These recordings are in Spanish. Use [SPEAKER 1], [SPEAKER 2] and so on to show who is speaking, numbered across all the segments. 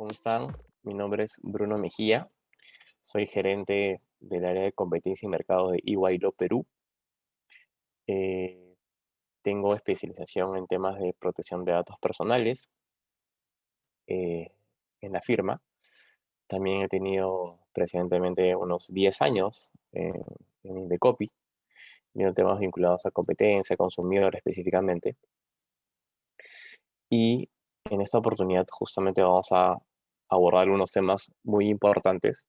[SPEAKER 1] ¿Cómo están? Mi nombre es Bruno Mejía, soy gerente del área de competencia y mercado de EY Perú. Eh, Tengo especialización en temas de protección de datos personales eh, en la firma. También he tenido precedentemente unos 10 años en Indecopy, viendo temas vinculados a competencia, consumidor específicamente. Y en esta oportunidad justamente vamos a abordar unos temas muy importantes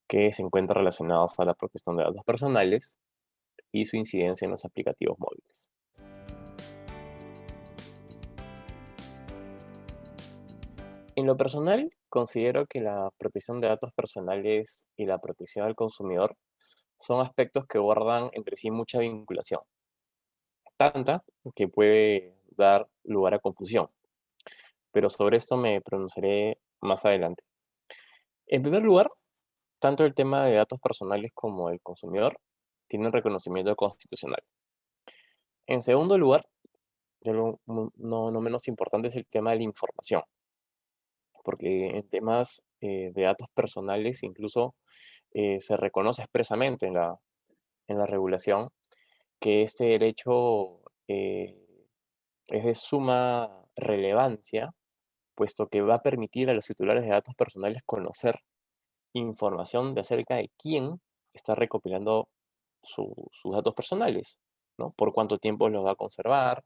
[SPEAKER 1] que se encuentran relacionados a la protección de datos personales y su incidencia en los aplicativos móviles. En lo personal, considero que la protección de datos personales y la protección al consumidor son aspectos que guardan entre sí mucha vinculación, tanta que puede dar lugar a confusión, pero sobre esto me pronunciaré más adelante. En primer lugar, tanto el tema de datos personales como el consumidor tienen reconocimiento constitucional. En segundo lugar, no menos importante es el tema de la información, porque en temas de datos personales incluso se reconoce expresamente en la regulación que este derecho es de suma relevancia, puesto que va a permitir a los titulares de datos personales conocer información de acerca de quién está recopilando sus datos personales, ¿no? Por cuánto tiempo los va a conservar,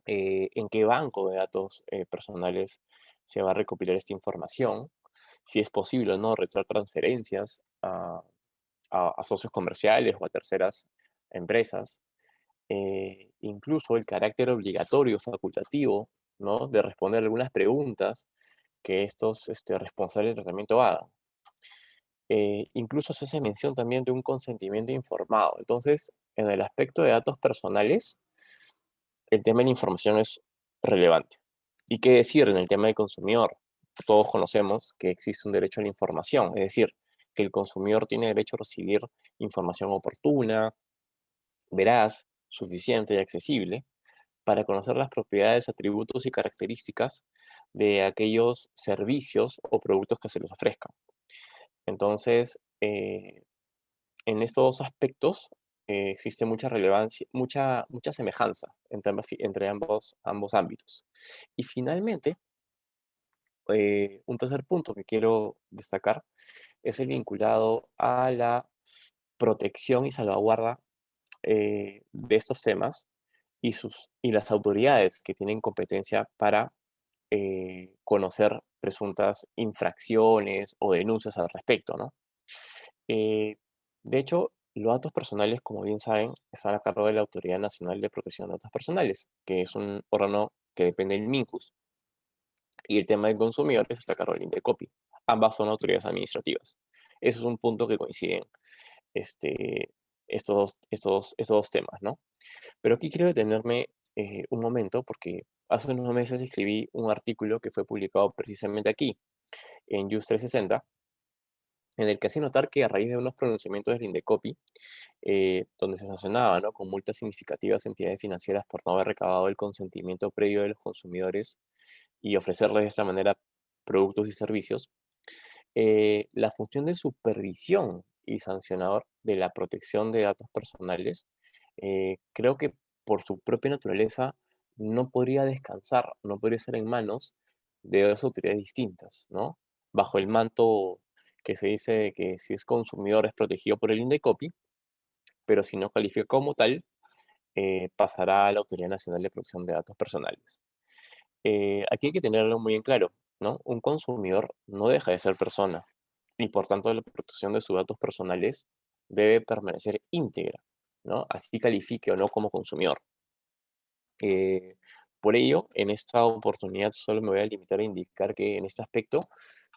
[SPEAKER 1] en qué banco de datos personales se va a recopilar esta información, si es posible o no realizar transferencias a socios comerciales o a terceras empresas, incluso el carácter obligatorio, facultativo, ¿no? De responder algunas preguntas que estos responsables del tratamiento hagan. Incluso se hace mención también de un consentimiento informado. Entonces, en el aspecto de datos personales, el tema de la información es relevante. ¿Y qué decir en el tema del consumidor? Todos conocemos que existe un derecho a la información, es decir, que el consumidor tiene derecho a recibir información oportuna, veraz, suficiente y accesible para conocer las propiedades, atributos y características de aquellos servicios o productos que se les ofrezcan. Entonces, en estos dos aspectos existe mucha relevancia, mucha semejanza entre ambos ámbitos. Y finalmente, un tercer punto que quiero destacar es el vinculado a la protección y salvaguarda de estos temas y las autoridades que tienen competencia para conocer presuntas infracciones o denuncias al respecto, ¿no? Eh, de hecho, los datos personales, como bien saben, están a cargo de la Autoridad Nacional de Protección de Datos Personales, que es un órgano que depende del MINJUS, y el tema de consumidores está a cargo del INDECOPI. Ambas son autoridades administrativas. Eso es un punto que coinciden este, estos dos temas, ¿no? Pero aquí quiero detenerme un momento porque hace unos meses escribí un artículo que fue publicado precisamente aquí, en Just 360, en el que hacía notar que a raíz de unos pronunciamientos del Indecopi, donde se sancionaba, ¿no?, con multas significativas a entidades financieras por no haber recabado el consentimiento previo de los consumidores y ofrecerles de esta manera productos y servicios, la función de supervisión y sancionador de la protección de datos personales, creo que por su propia naturaleza no podría descansar, no podría ser en manos de dos autoridades distintas, ¿no? Bajo el manto que se dice de que si es consumidor es protegido por el INDECOPI, pero si no califica como tal, pasará a la Autoridad Nacional de Protección de Datos Personales. Aquí hay que tenerlo muy en claro, ¿no? Un consumidor no deja de ser persona y por tanto la protección de sus datos personales debe permanecer íntegra, ¿no? Así califique o no como consumidor. Eh, por ello, en esta oportunidad solo me voy a limitar a indicar que en este aspecto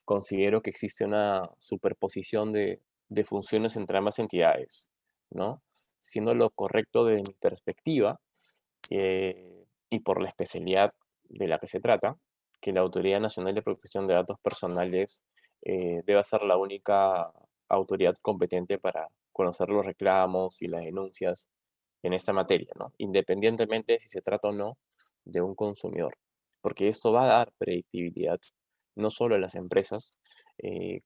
[SPEAKER 1] considero que existe una superposición de funciones entre ambas entidades, ¿no? Siendo lo correcto de mi perspectiva y por la especialidad de la que se trata, que la Autoridad Nacional de Protección de Datos Personales debe ser la única autoridad competente para conocer los reclamos y las denuncias en esta materia, ¿no? Independientemente de si se trata o no de un consumidor, porque esto va a dar predictibilidad, no solo a las empresas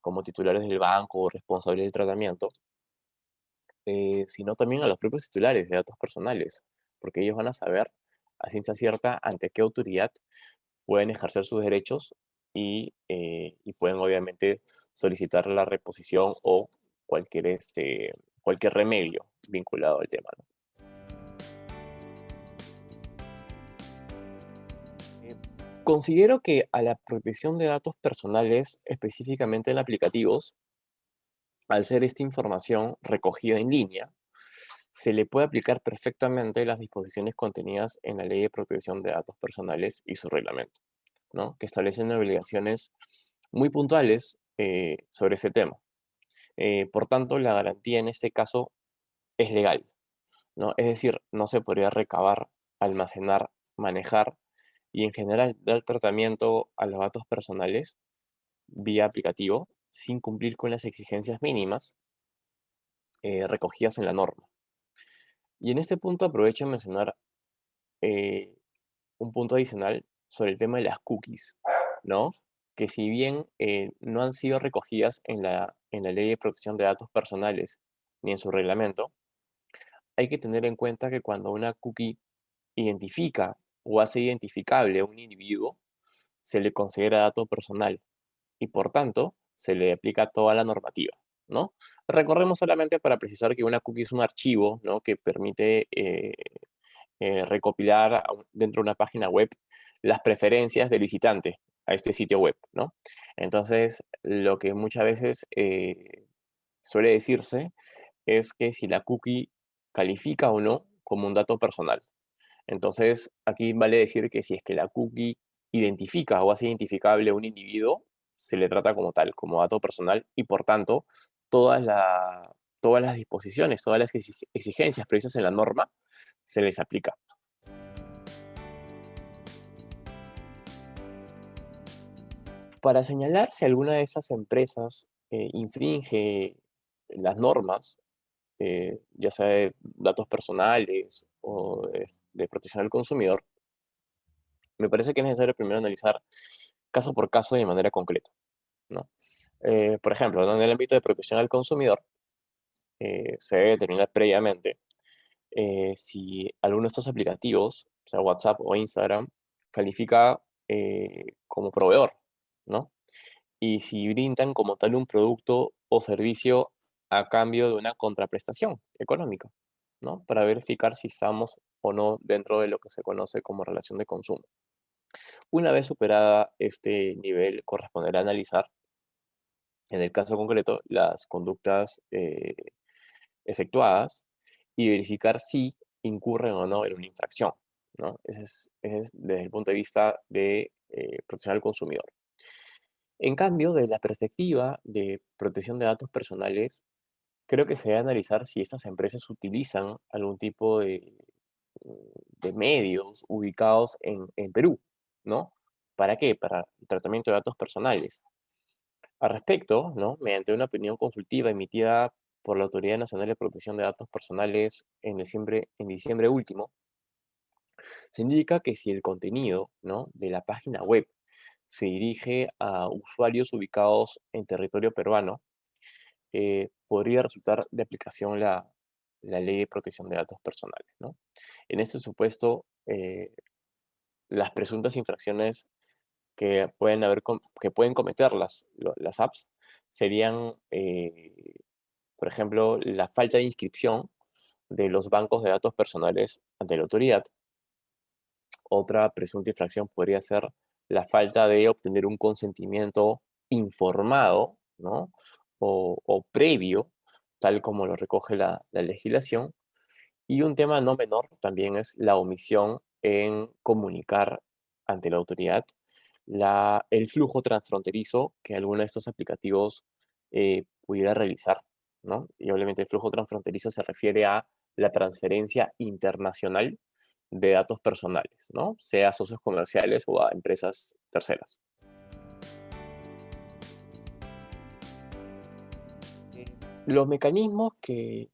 [SPEAKER 1] como titulares del banco o responsables del tratamiento, sino también a los propios titulares de datos personales, porque ellos van a saber a ciencia cierta ante qué autoridad pueden ejercer sus derechos y pueden obviamente solicitar la reposición o cualquier remedio vinculado al tema, ¿no? Eh, Considero que a la protección de datos personales, específicamente en aplicativos, al ser esta información recogida en línea, se le puede aplicar perfectamente las disposiciones contenidas en la Ley de Protección de Datos Personales y su reglamento, ¿no? Que establecen obligaciones muy puntuales sobre ese tema. Por tanto, la garantía en este caso es legal, ¿no? Es decir, no se podría recabar, almacenar, manejar y en general dar tratamiento a los datos personales vía aplicativo sin cumplir con las exigencias mínimas recogidas en la norma. Y en este punto aprovecho a mencionar eh, un punto adicional sobre el tema de las cookies, ¿no? Que si bien no han sido recogidas en la Ley de Protección de Datos Personales ni en su reglamento, hay que tener en cuenta que cuando una cookie identifica o hace identificable a un individuo, se le considera dato personal y por tanto se le aplica toda la normativa, ¿no? Recordemos solamente para precisar que una cookie es un archivo, ¿no? Que permite recopilar dentro de una página web las preferencias del visitante a este sitio web, ¿no? Entonces, lo que muchas veces suele decirse es que si la cookie califica o no como un dato personal. Entonces, aquí vale decir que si es que la cookie identifica o hace identificable a un individuo, se le trata como tal, como dato personal, y por tanto, todas, todas las disposiciones, todas las exigencias previstas en la norma, se les aplica. Para señalar si alguna de esas empresas infringe las normas, ya sea de datos personales o de protección del consumidor, me parece que es necesario primero analizar caso por caso de manera concreta, ¿no? Por ejemplo, ¿no? En el ámbito de protección al consumidor, se debe determinar previamente si alguno de estos aplicativos, sea WhatsApp o Instagram, califica como proveedor, ¿no? Y si brindan como tal un producto o servicio a cambio de una contraprestación económica, ¿no? Para verificar si estamos o no dentro de lo que se conoce como relación de consumo. Una vez superada este nivel, corresponderá analizar, en el caso concreto, las conductas efectuadas y verificar si incurren o no en una infracción, ¿no? Ese es desde el punto de vista de protección al consumidor. En cambio, de la perspectiva de protección de datos personales, creo que se debe analizar si estas empresas utilizan algún tipo de medios ubicados en Perú, ¿no? ¿Para qué? Para el tratamiento de datos personales. Al respecto, ¿no? Mediante una opinión consultiva emitida por la Autoridad Nacional de Protección de Datos Personales en diciembre último, se indica que si el contenido, ¿no? de la página web se dirige a usuarios ubicados en territorio peruano, podría resultar de aplicación la Ley de Protección de Datos Personales, ¿no? En este supuesto, las presuntas infracciones que pueden cometer las apps serían, por ejemplo, la falta de inscripción de los bancos de datos personales ante la autoridad. Otra presunta infracción podría ser la falta de obtener un consentimiento informado, ¿no? O previo, tal como lo recoge la legislación. Y un tema no menor también es la omisión en comunicar ante la autoridad el flujo transfronterizo que alguno de estos aplicativos pudiera realizar, ¿no? Y obviamente el flujo transfronterizo se refiere a la transferencia internacional de datos personales, ¿no? Sea a socios comerciales o a empresas terceras. Los mecanismos que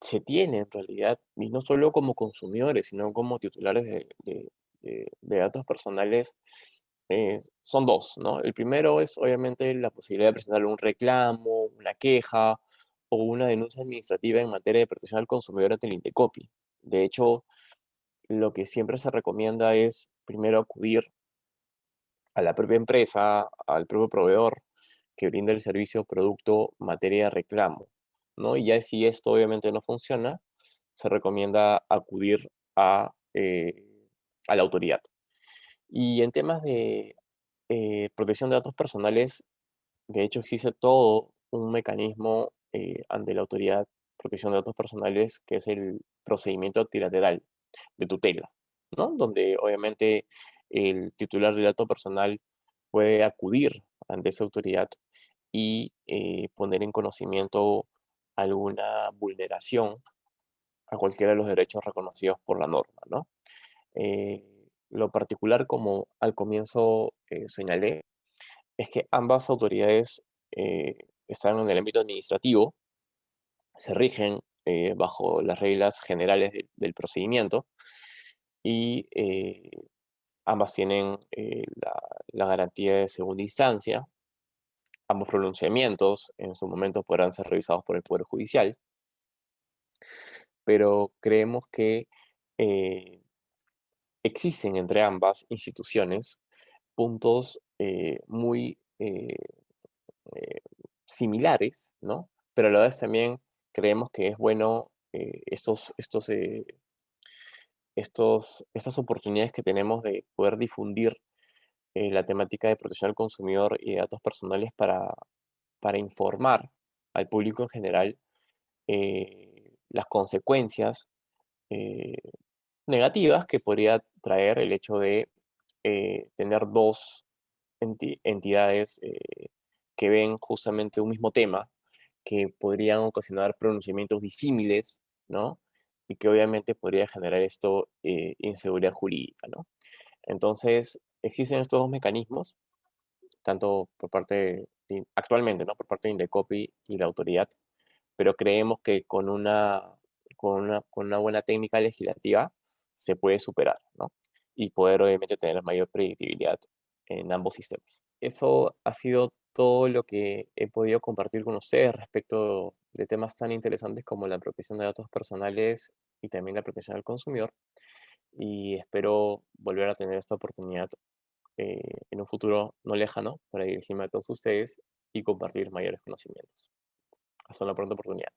[SPEAKER 1] se tienen en realidad, y no solo como consumidores, sino como titulares de datos personales, son dos, ¿no? El primero es obviamente la posibilidad de presentar un reclamo, una queja o una denuncia administrativa en materia de protección al consumidor ante el Indecopi. De hecho, lo que siempre se recomienda es primero acudir a la propia empresa, al propio proveedor que brinda el servicio, producto, materia de reclamo, ¿no? Y ya si esto obviamente no funciona, se recomienda acudir a la autoridad. Y en temas de protección de datos personales, de hecho existe todo un mecanismo ante la autoridad de protección de datos personales, que es el procedimiento trilateral de tutela, ¿no? Donde obviamente el titular del dato personal puede acudir ante esa autoridad y poner en conocimiento alguna vulneración a cualquiera de los derechos reconocidos por la norma, ¿no? Lo particular, como al comienzo señalé, es que ambas autoridades están en el ámbito administrativo, se rigen bajo las reglas generales del procedimiento y ambas tienen la garantía de segunda instancia. Ambos pronunciamientos en su momento podrán ser revisados por el Poder Judicial, pero creemos que eh, existen entre ambas instituciones puntos muy eh, similares, ¿no? Pero a la vez también creemos que es bueno estas oportunidades que tenemos de poder difundir la temática de protección al consumidor y de datos personales para informar al público en general las consecuencias eh, negativas que podría traer el hecho de tener dos entidades que ven justamente un mismo tema, que podrían ocasionar pronunciamientos disímiles, ¿no? Y que obviamente podría generar esto inseguridad jurídica, ¿no? Entonces, existen estos dos mecanismos, tanto por parte, actualmente, ¿no? Por parte de Indecopi y la autoridad, pero creemos que con una buena técnica legislativa se puede superar, ¿no? Y poder obviamente tener mayor predictibilidad en ambos sistemas. Eso ha sido todo lo que he podido compartir con ustedes respecto de temas tan interesantes como la protección de datos personales y también la protección al consumidor. Y espero volver a tener esta oportunidad en un futuro no lejano para dirigirme a todos ustedes y compartir mayores conocimientos. Hasta una pronta oportunidad.